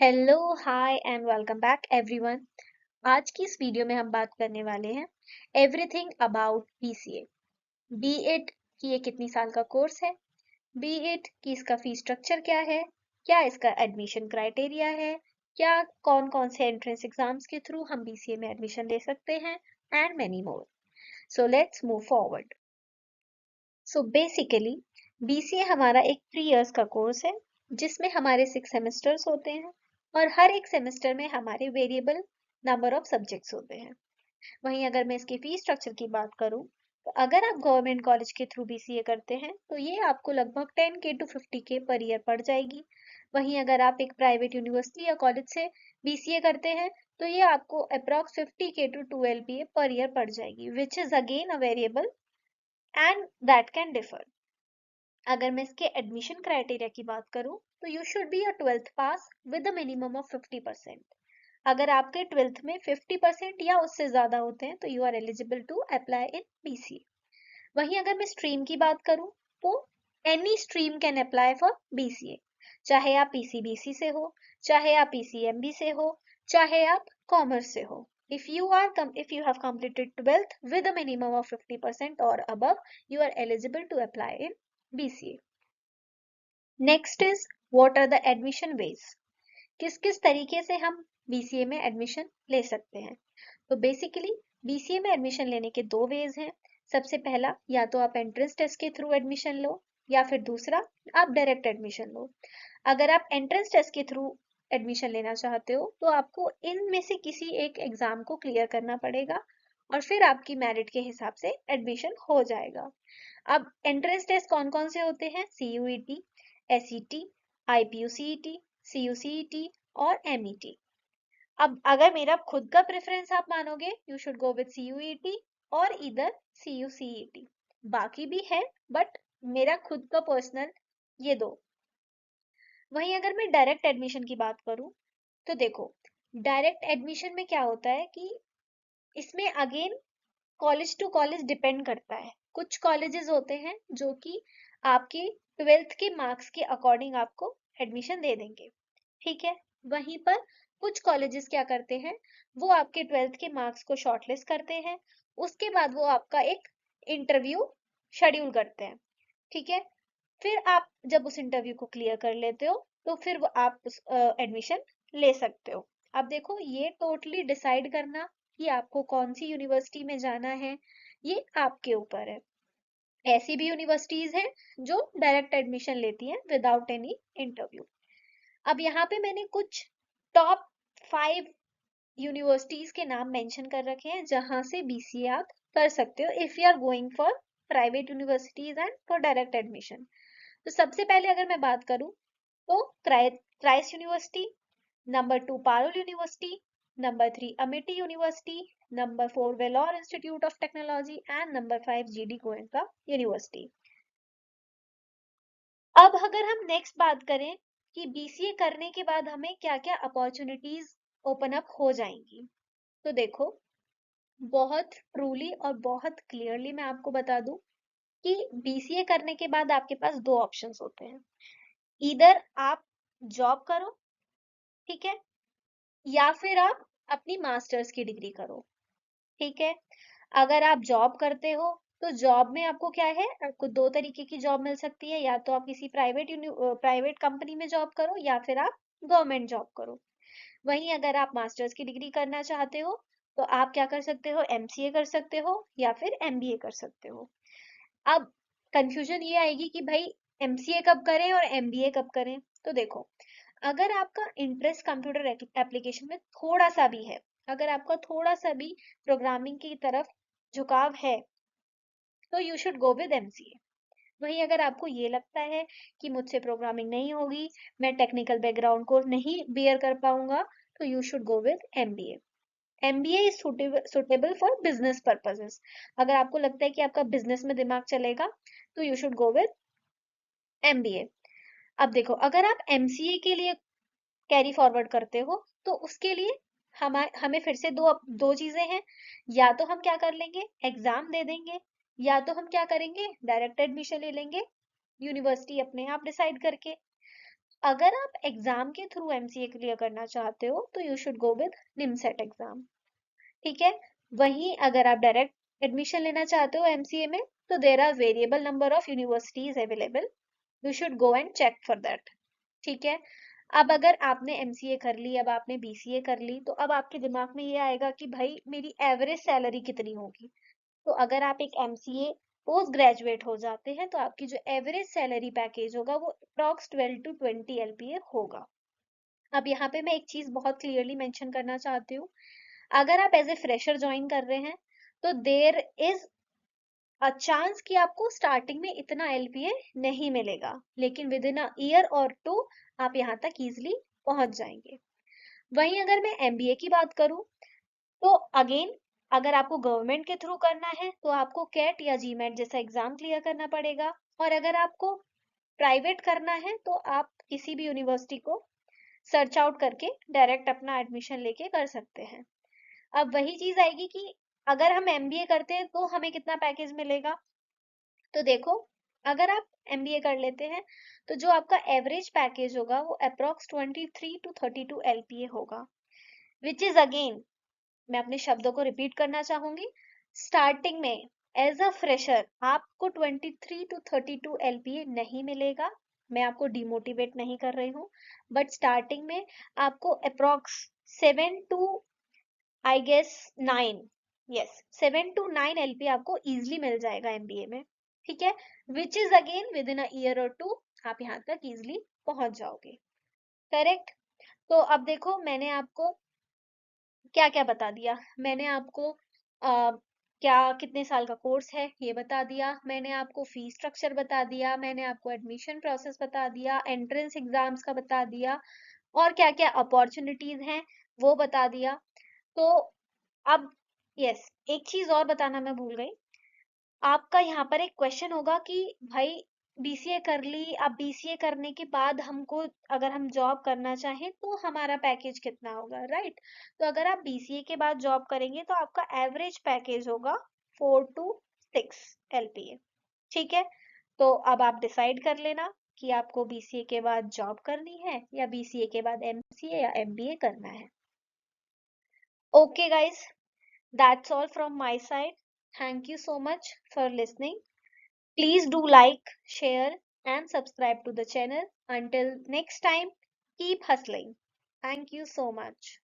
Hello hi and welcome back everyone. आज की इस वीडियो में हम बात करने वाले हैं everything about BCA. B it कि ये कितनी साल का कोर्स है, बी इट कि इसका फी स्ट्रक्चर क्या है, क्या इसका एडमिशन क्राइटेरिया है, क्या कौन कौन से एंट्रेंस एग्जाम्स के थ्रू हम बीसीए में एडमिशन ले सकते हैं and many more. So let's move forward. So basically BCA हमारा एक 3 इयर्स का कोर्स है जिसमें हमारे 6 सेमेस्टर्स होते हैं और हर एक सेमेस्टर में हमारे वेरिएबल नंबर ऑफ सब्जेक्ट्स होते हैं। वहीं अगर मैं इसकी फी स्ट्रक्चर की बात करूं तो अगर आप गवर्नमेंट कॉलेज के थ्रू बीसीए करते हैं तो ये आपको लगभग 10K to 50K per year पड़ जाएगी। वहीं अगर आप एक प्राइवेट यूनिवर्सिटी या कॉलेज से बीसीए करते हैं तो ये आपको approx 50K to 12PA per year पड़ जाएगी, विच is again a variable and that can differ. अगर मैं इसके एडमिशन क्राइटेरिया की बात करूं तो you should be a 12th pass with a minimum of 50%। अगर आपके 12th में 50% या उससे ज्यादा होते हैं तो you are eligible to apply in BC. वहीं अगर मैं स्ट्रीम की बात करूं तो any stream can apply for BCA, चाहे आप पीसीबीसी से हो, चाहे आप पीसीएमबी से हो, चाहे आप कॉमर्स से हो। If you have completed 12th with a minimum of 50% or above, you are eligible to apply in BCA. Next is what are the admission ways. किस किस तरीके से हम बीसीए में एडमिशन ले सकते हैं। तो बेसिकली बीसीए में एडमिशन लेने के दो वेज हैं। सबसे पहला, या तो आप एंट्रेंस टेस्ट के थ्रू एडमिशन लो या फिर दूसरा आप डायरेक्ट एडमिशन लो। अगर आप एंट्रेंस टेस्ट के थ्रू एडमिशन लेना चाहते हो तो आपको इनमें से किसी एक एग्जाम को क्लियर करना पड़ेगा और फिर आपकी मेरिट के हिसाब से एडमिशन हो जाएगा। अब एंट्रेंस टेस्ट कौन कौन से होते हैं? सीयूईटी, एसईटी, आईपीयूसीईटी, सीयूसीईटी और एमईटी। अब अगर मेरा खुद का प्रेफरेंस आप मानोगे, you should go with CUET और इधर सीयूसीईटी। बाकी भी है बट मेरा खुद का पर्सनल ये दो। वहीं अगर मैं डायरेक्ट एडमिशन की बात करूं तो देखो, डायरेक्ट एडमिशन में क्या होता है कि इसमें again college to college depend करता है। कुछ कॉलेजेस होते हैं जो कि आपके 12th के मार्क्स के अकॉर्डिंग आपको एडमिशन दे देंगे, ठीक है। वहीं पर कुछ कॉलेजेस क्या करते हैं, वो आपके 12th के मार्क्स को शॉर्टलिस्ट करते हैं, उसके बाद वो आपका एक इंटरव्यू शेड्यूल करते हैं, ठीक है। फिर आप जब उस इंटरव्यू को क्लियर कर लेते हो तो फिर वो आप उस एडमिशन ले सकते हो। अब देखो, ये टोटली डिसाइड करना कि आपको कौन सी यूनिवर्सिटी में जाना है ये आपके ऊपर है। ऐसी भी यूनिवर्सिटीज हैं जो डायरेक्ट एडमिशन लेती हैं विदाउट एनी इंटरव्यू। अब यहाँ पे मैंने कुछ टॉप 5 यूनिवर्सिटीज के नाम मेंशन कर रखे हैं जहां से बीसीए आप कर सकते हो if you are going for private universities and for direct admission. तो सबसे पहले अगर मैं बात करूं तो Christ university, number 2 Parul university, number 3 Amity university, number 4 Vellore institute of technology and number 5 GD Goenka university. अब अगर हम नेक्स्ट बात करें कि बीसीए करने के बाद हमें क्या क्या अपॉर्चुनिटीज ओपन अप हो जाएंगी, तो देखो, बहुत ट्रूली और बहुत क्लियरली मैं आपको बता दूं कि बीसीए करने के बाद आपके पास दो ऑप्शंस होते हैं। इधर आप जॉब करो, ठीक है, या फिर आप अपनी मास्टर्स की डिग्री करो, ठीक है। अगर आप जॉब करते हो तो जॉब में आपको क्या है, आपको दो तरीके की जॉब मिल सकती है, या तो आप किसी प्राइवेट कंपनी में जॉब करो या फिर आप गवर्नमेंट जॉब करो। वहीं अगर आप मास्टर्स की डिग्री करना चाहते हो तो आप क्या कर सकते हो, एमसीए कर सकते हो या फिर एमबीए कर सकते हो। अब कंफ्यूजन ये आएगी कि भाई एमसीए कब करें और एमबीए कब करें। तो देखो, अगर आपका इंटरेस्ट कंप्यूटर एप्लीकेशन में थोड़ा सा भी है, अगर आपका थोड़ा सा भी प्रोग्रामिंग की तरफ झुकाव है तो you should go with MCA. वहीं अगर आपको ये लगता है कि मुझसे प्रोग्रामिंग नहीं होगी, मैं टेक्निकल बैकग्राउंड को नहीं बियर कर पाऊंगा, तो you should go with MBA. MBA is suitable for business purposes. अगर आपको लगता है कि आपका बिजनेस में दिमाग चलेगा तो you should go with MBA. अब देखो, अगर आप एमसीए के लिए कैरी फॉरवर्ड करते हो तो उसके लिए हमें फिर से दो दो चीजें हैं। या तो हम क्या कर लेंगे, एग्जाम दे देंगे, या तो हम क्या करेंगे, डायरेक्ट एडमिशन ले लेंगे यूनिवर्सिटी अपने आप डिसाइड करके। अगर आप एग्जाम के थ्रू एमसीए क्लियर करना चाहते हो तो you should go with NIMCET exam, ठीक है। वहीं अगर आप डायरेक्ट एडमिशन लेना चाहते हो एमसीए में तो there are variable number of universities available, you should go and check for that, ठीक है। अब अगर आपने एमसीए कर ली, अब आपने बीसीए कर ली, तो अब आपके दिमाग में ये आएगा कि भाई मेरी एवरेज सैलरी कितनी होगी। तो अगर आप एक एमसीए पोस्ट ग्रेजुएट हो जाते हैं तो आपकी जो एवरेज सैलरी पैकेज होगा वो अप्रॉक्स 12 to 20 एलपीए होगा। अब यहाँ पे मैं एक चीज बहुत क्लियरली मेंशन करना चाहती हूँ, अगर आप एज ए फ्रेशर ज्वाइन कर रहे हैं तो देर इज अ चांस कि आपको स्टार्टिंग में इतना एलपीए नहीं मिलेगा, लेकिन विद इन अ ईयर और टू आप यहाँ तक इजिली पहुंच जाएंगे। वहीं अगर मैं एमबीए की बात करूं तो अगेन अगर आपको गवर्नमेंट के थ्रू करना है तो आपको कैट या जीमेट जैसा एग्जाम क्लियर करना पड़ेगा, और अगर आपको प्राइवेट करना है तो आप किसी भी यूनिवर्सिटी को सर्च आउट करके डायरेक्ट अपना एडमिशन लेके कर सकते हैं। अब वही चीज आएगी कि अगर हम एमबीए करते हैं तो हमें कितना पैकेज मिलेगा। तो देखो, अगर आप एमबीए कर लेते हैं तो जो आपका एवरेज पैकेज होगा वो अप्रोक्स 23 to 32 एलपीए होगा, विच इज अगेन, मैं अपने शब्दों को रिपीट करना चाहूंगी, स्टार्टिंग में एज अ फ्रेशर आपको 23 to 32 एलपीए नहीं मिलेगा। मैं आपको डिमोटिवेट नहीं कर रही हूँ, बट स्टार्टिंग में आपको approx 7 to I guess 9, yes 7 to 9 LP आपको इजिली मिल जाएगा एमबीए में, ठीक है। Which is again within a year और टू आप यहाँ तक इजिली पहुंच जाओगे, करेक्ट। तो अब देखो मैंने आपको क्या क्या बता दिया, मैंने आपको क्या कितने साल का कोर्स है ये बता दिया, मैंने आपको फीस स्ट्रक्चर बता दिया, मैंने आपको एडमिशन प्रोसेस बता दिया, एंट्रेंस एग्जाम्स का बता दिया, और क्या क्या अपॉर्चुनिटीज हैं वो बता दिया। तो अब यस, एक चीज और बताना मैं भूल गई, आपका यहाँ पर एक क्वेश्चन होगा कि भाई बीसीए कर ली, अब बीसीए करने के बाद हमको अगर हम जॉब करना चाहें तो हमारा पैकेज कितना होगा, राइट। तो अगर आप बीसीए के बाद जॉब करेंगे तो आपका एवरेज पैकेज होगा 4 to 6 एलपीए, ठीक है। तो अब आप डिसाइड कर लेना कि आपको बीसीए के बाद जॉब करनी है या बीसीए के बाद एमसीए या एमबीए करना है। Okay guys, that's all from my side. Thank you so much for listening. Please do like, share, and subscribe to the channel. Until next time, keep hustling. Thank you so much.